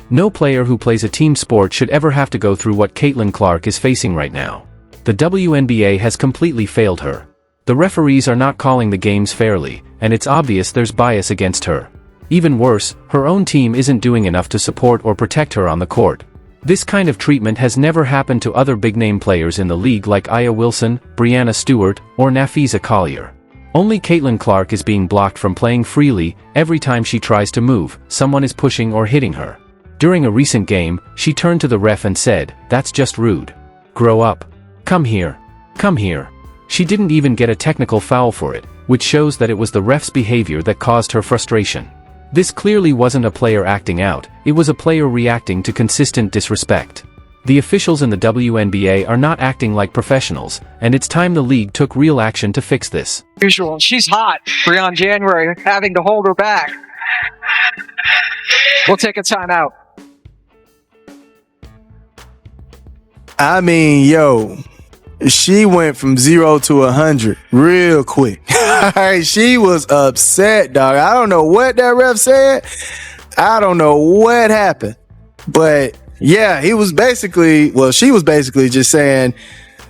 No player who plays a team sport should ever have to go through what Caitlin Clark is facing right now. The WNBA has completely failed her. The referees are not calling the games fairly, and it's obvious there's bias against her. Even worse, her own team isn't doing enough to support or protect her on the court. This kind of treatment has never happened to other big-name players in the league like Aya Wilson, Brianna Stewart, or Nafisa Collier. Only Caitlin Clark is being blocked from playing freely. Every time she tries to move, someone is pushing or hitting her. During a recent game, she turned to the ref and said, "That's just rude. Grow up. Come here. Come here." She didn't even get a technical foul for it, which shows that it was the ref's behavior that caused her frustration. This clearly wasn't a player acting out, it was a player reacting to consistent disrespect. The officials in the WNBA are not acting like professionals, and it's time the league took real action to fix this. Usual. She's hot. Breon January having to hold her back. We'll take a timeout. I mean, yo, she went from 0 to 100 real quick. She was upset, dog. I don't know what that ref said. I don't know what happened. But yeah, she was basically just saying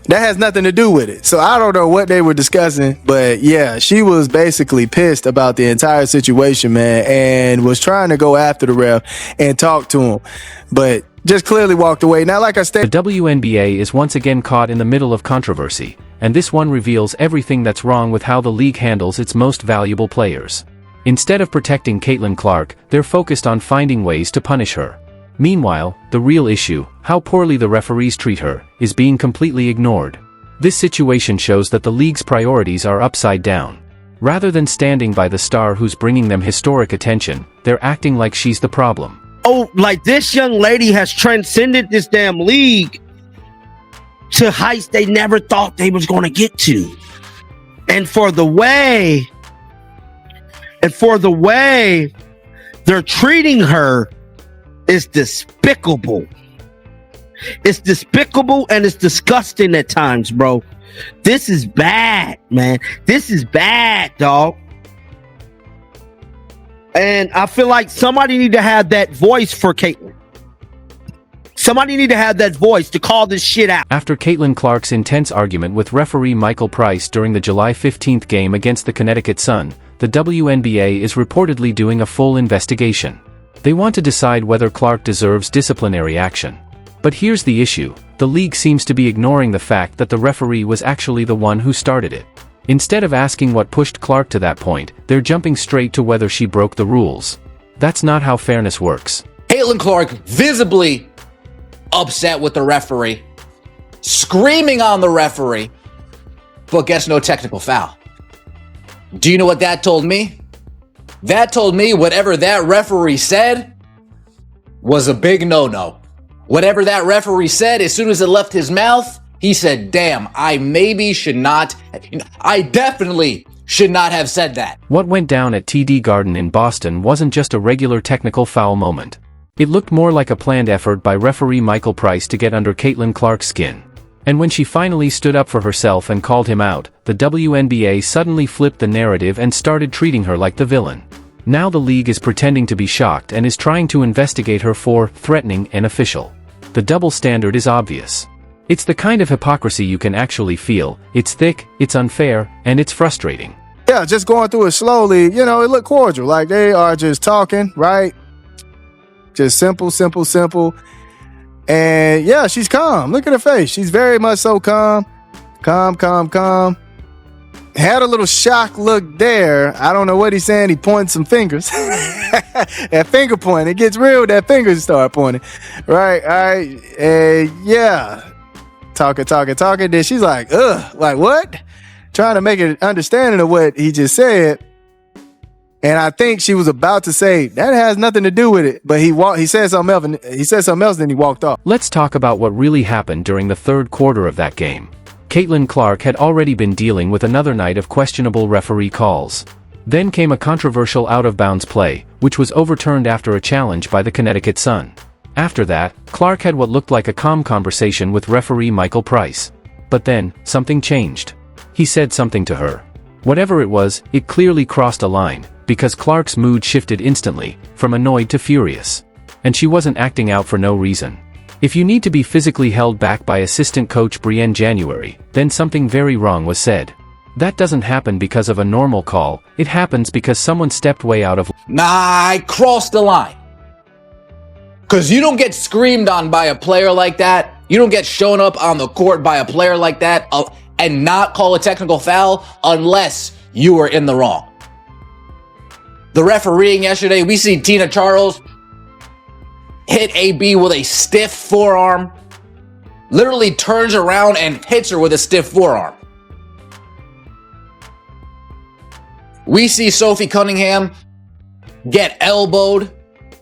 that has nothing to do with it. So I don't know what they were discussing, but yeah, she was basically pissed about the entire situation, man, and was trying to go after the ref and talk to him, but just clearly walked away. Now, like I stated, the WNBA is once again caught in the middle of controversy, and this one reveals everything that's wrong with how the league handles its most valuable players. Instead of protecting Caitlin Clark, they're focused on finding ways to punish her. Meanwhile, the real issue, how poorly the referees treat her, is being completely ignored. This situation shows that the league's priorities are upside down. Rather than standing by the star who's bringing them historic attention, they're acting like she's the problem. Oh, like this young lady has transcended this damn league to heights they never thought they was going to get to. And for the way they're treating her is despicable. It's despicable and it's disgusting at times, bro. This is bad, man. This is bad, dog. And I feel like somebody need to have that voice for Caitlin. Somebody need to have that voice to call this shit out. After Caitlin Clark's intense argument with referee Michael Price during the July 15th game against the Connecticut Sun, the WNBA is reportedly doing a full investigation. They want to decide whether Clark deserves disciplinary action. But here's the issue, the league seems to be ignoring the fact that the referee was actually the one who started it. Instead of asking what pushed Clark to that point, they're jumping straight to whether she broke the rules. That's not how fairness works. Caitlin Clark visibly upset with the referee, screaming on the referee, but gets no technical foul. Do you know what that told me? That told me whatever that referee said was a big no-no. Whatever that referee said, as soon as it left his mouth, he said, damn, I definitely should not have said that. What went down at TD Garden in Boston wasn't just a regular technical foul moment. It looked more like a planned effort by referee Michael Price to get under Caitlin Clark's skin. And when she finally stood up for herself and called him out, the WNBA suddenly flipped the narrative and started treating her like the villain. Now the league is pretending to be shocked and is trying to investigate her for threatening an official. The double standard is obvious. It's the kind of hypocrisy you can actually feel. It's thick, it's unfair, and it's frustrating. yeah, just going through it slowly, it looked cordial. Like they are just talking, right? Just simple. And yeah, she's calm. Look at her face. She's very much so calm. Calm. Had a little shock look there. I don't know what he's saying. He pointed some fingers. That finger point. It gets real. That fingers start pointing. Right. All right. And yeah. Talking. Then she's like, ugh. Like what? Trying to make an understanding of what he just said. And I think she was about to say, that has nothing to do with it. But he said something else, then he walked off. Let's talk about what really happened during the third quarter of that game. Caitlin Clark had already been dealing with another night of questionable referee calls. Then came a controversial out-of-bounds play, which was overturned after a challenge by the Connecticut Sun. After that, Clark had what looked like a calm conversation with referee Michael Price. But then, something changed. He said something to her. Whatever it was, it clearly crossed a line, because Clark's mood shifted instantly, from annoyed to furious. and she wasn't acting out for no reason. If you need to be physically held back by assistant coach Brienne January, then something very wrong was said. That doesn't happen because of a normal call, it happens because someone stepped way out of... Nah, I crossed the line. Because you don't get screamed on by a player like that. You don't get shown up on the court by a player like that and not call a technical foul unless you were in the wrong. The refereeing yesterday, we see Tina Charles hit AB with a stiff forearm. Literally turns around and hits her with a stiff forearm. We see Sophie Cunningham get elbowed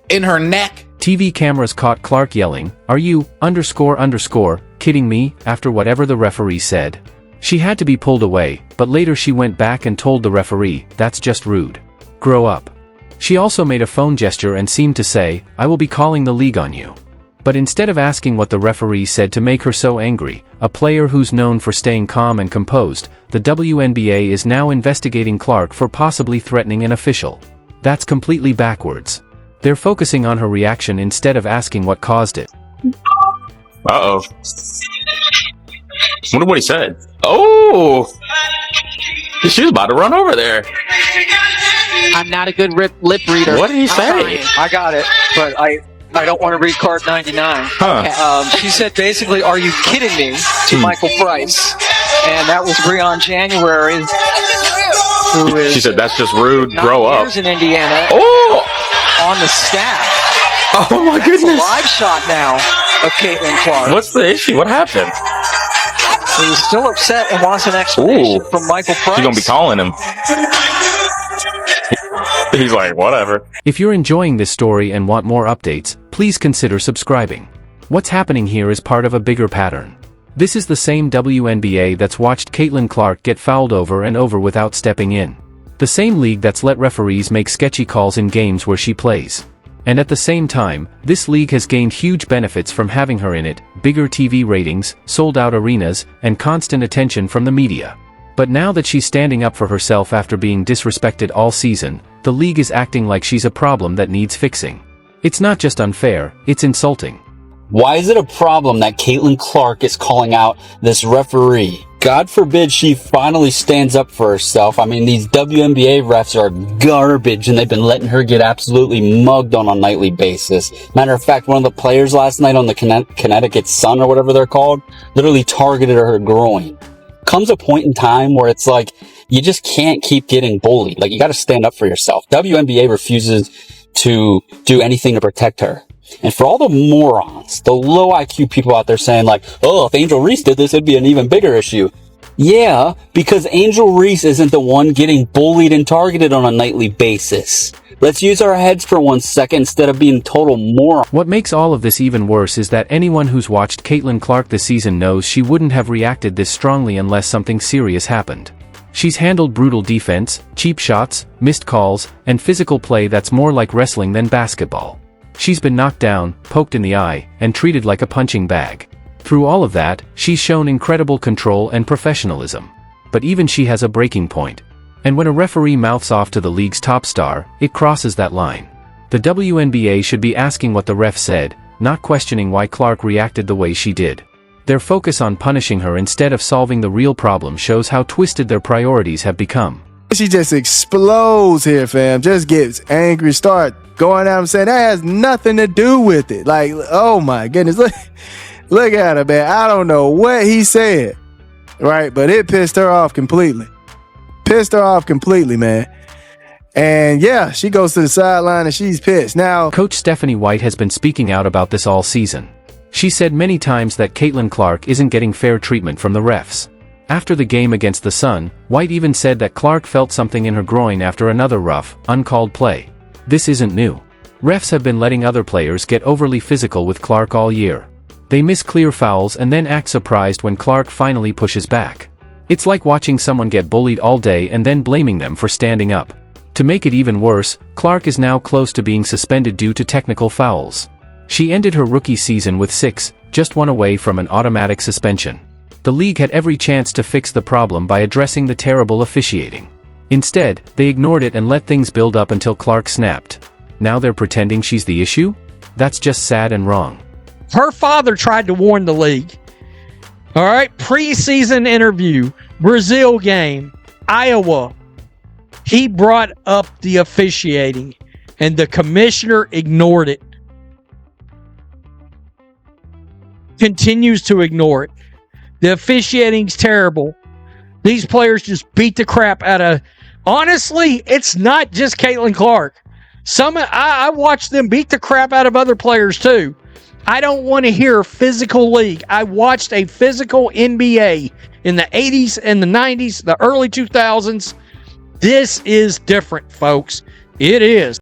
in her neck. TV cameras caught Clark yelling, "Are you, __, kidding me?" after whatever the referee said. She had to be pulled away, but later she went back and told the referee, "That's just rude. Grow up." She also made a phone gesture and seemed to say, "I will be calling the league on you." But instead of asking what the referee said to make her so angry, a player who's known for staying calm and composed, the WNBA is now investigating Clark for possibly threatening an official. That's completely backwards. They're focusing on her reaction instead of asking what caused it. Uh-oh. Wonder what he said. Oh! She was about to run over there. I'm not a good lip reader. What did he say? I got it, but I don't want to read card 99. Huh. She said basically, "Are you kidding me?" to Michael Price. And that was Brianne January, who is... She said, "That's just rude. Grow up." in Indiana. Oh! On the staff. Oh my goodness. A live shot now of Caitlin Clark. What's the issue? What happened? He's still upset and wants an explanation from Michael Price. She's gonna be calling him. He's like, whatever. If you're enjoying this story and want more updates, please consider subscribing. What's happening here is part of a bigger pattern. This is the same WNBA that's watched Caitlin Clark get fouled over and over without stepping in. The same league that's let referees make sketchy calls in games where she plays. And at the same time, this league has gained huge benefits from having her in it: bigger TV ratings, sold-out arenas, and constant attention from the media. But now that she's standing up for herself after being disrespected all season, the league is acting like she's a problem that needs fixing. It's not just unfair, it's insulting. Why is it a problem that Caitlin Clark is calling out this referee? God forbid she finally stands up for herself. I mean, these WNBA refs are garbage, and they've been letting her get absolutely mugged on a nightly basis. Matter of fact, one of the players last night on the Connecticut Sun, or whatever they're called, literally targeted her groin. Comes a point in time where it's like, you just can't keep getting bullied. Like, you gotta stand up for yourself. WNBA refuses to do anything to protect her. And for all the morons, the low IQ people out there saying like, "Oh, if Angel Reese did this, it'd be an even bigger issue." Yeah, because Angel Reese isn't the one getting bullied and targeted on a nightly basis. Let's use our heads for 1 second instead of being total morons. What makes all of this even worse is that anyone who's watched Caitlin Clark this season knows she wouldn't have reacted this strongly unless something serious happened. She's handled brutal defense, cheap shots, missed calls, and physical play that's more like wrestling than basketball. She's been knocked down, poked in the eye, and treated like a punching bag. Through all of that, she's shown incredible control and professionalism. But even she has a breaking point. And when a referee mouths off to the league's top star, it crosses that line. The WNBA should be asking what the ref said, not questioning why Clark reacted the way she did. Their focus on punishing her instead of solving the real problem shows how twisted their priorities have become. She just explodes here, fam. Just gets angry, start going out and saying that has nothing to do with it. Like, oh my goodness, look at her, man. I don't know what he said, right? But it pissed her off completely. Pissed her off completely, man. And yeah, she goes to the sideline and she's pissed. Now, Coach Stephanie White has been speaking out about this all season. She said many times that Caitlin Clark isn't getting fair treatment from the refs. After the game against the Sun, White even said that Clark felt something in her groin after another rough, uncalled play. This isn't new. Refs have been letting other players get overly physical with Clark all year. They miss clear fouls and then act surprised when Clark finally pushes back. It's like watching someone get bullied all day and then blaming them for standing up. To make it even worse, Clark is now close to being suspended due to technical fouls. She ended her rookie season with 6, just one away from an automatic suspension. The league had every chance to fix the problem by addressing the terrible officiating. Instead, they ignored it and let things build up until Clark snapped. Now they're pretending she's the issue? That's just sad and wrong. Her father tried to warn the league. All right, preseason interview, Brazil game, Iowa. He brought up the officiating, and the commissioner ignored it. Continues to ignore it. The officiating's terrible. These players just beat the crap out of... Honestly, it's not just Caitlin Clark. I watched them beat the crap out of other players too. I don't want to hear a physical league. I watched a physical NBA in the 80s and the 90s, the early 2000s. This is different, folks. It is.